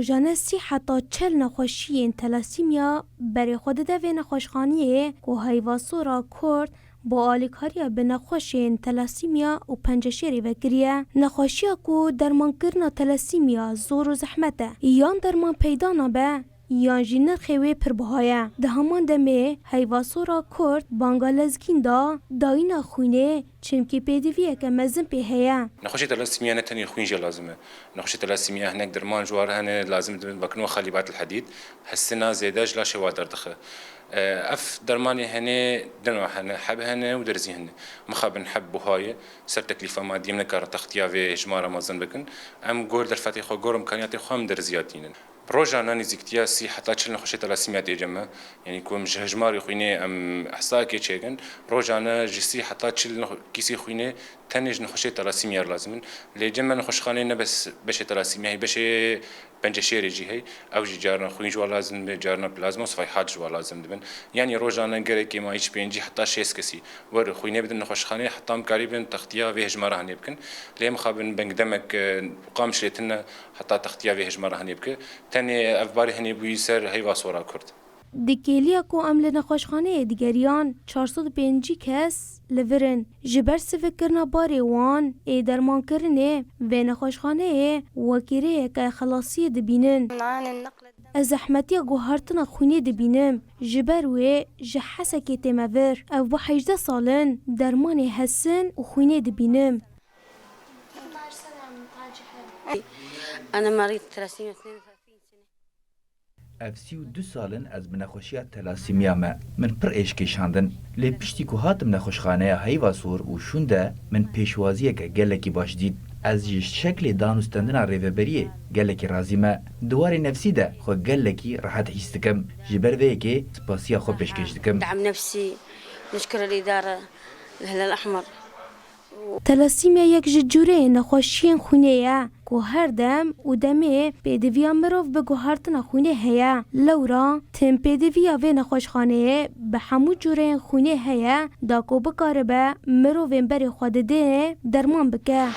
روزانه 30 حتی 40 نخوشی تلاسیمیا برای خود دوی نخوشخانیه که هیواسورا کرد با آلیکاریا به نخوشین تلاسیمیا و پنجشیری وگریه. نخوشیا که درمان کرنا تلاسیمیا زور و زحمته یان درمان پیدا نبه یان جی نرخوی پر بهایه. ده همان دمه هیواسورا کرد بانگالزگین دا داینا خونه چمکی پیدویه که مزن پی هیا. نخوشی تلاسیمیا نتنی خوینجا لازمه. نخوشی تلاسیمیا هنگ درمان جوار هنه لازم بکنو خلیبات الحديد حسنا زیده جلا شوادر دخه. اف درمانی هنه دنوا هنه حب هنه و درزی هنه مخابن حب بهایه سر تکلیفا مادی من کار تختیا و اجماع رمضان بکن ام گور در فتح خو گورم کانیات خو درزیاتین روزانه نزیکتیا سی حتی چل نخوشی تلاسیمیات جمع یعنی کوم جهجماری خوینه ام احسا کی چگن روزانه جسی حتی چل کیسی خوینه تنج نخوشی تلاسیمیار لازمن لجمع نخوشخانه نبس بشه تلاسیمیه بشه پنجشیری جیه او جارنا خوین جو لازم به جارنا پلازما صفای حاد جو لازم دبن یعنی روزانه گره کی ما ایچ پنجی حتی 6 کسی ور خوینه بدن نخوشخانه حتی ام قریبن تختیا و هجماره هنی بکن لیم خابن بنقدمك قامش لتنا حتی تختیا و هجماره هنی بکن تنی افباری هنی بوی سر هیواسورا کرد. دیگلیا کو عمل نخوشخانه دیگریان 405 کس لورن جبر سفکرنا باری وان ای درمان کرنه و نخوشخانه وکیره که خلاصی دبینن. از احمدی گوهرتنا خونی دبینم جبر و جحسه که تمور او با 18 سالن درمان حسن و خونی دبینم. أنا مريض 32 سنة. افسی و 2 سالن از بنخوشیات تلاسیمیا من پر ایشکشاندن لی پشتی که هاتم نخوشخانه هیواسور و شونده من پیشوازیه که گلکی باش دید از شکل دانستندن ریوبریه گلکی رازیمه دوار نفسی ده خو گلکی راحت حس دکم جبر وی که سپاسیا خو پیشکش دکم. دعم نفسي نشكر الإدارة الهلال الأحمر. تلاسیمیا یک جوره نخوشیان خونه‌یه که هر دم و دمه پیدویا مروف به گوهرتنا خونه هیا لورا تم پیدویا و نخوشخانه به همو جوره خونه هیا دا کو بکاره به مروف بری خود ده درمان بکه.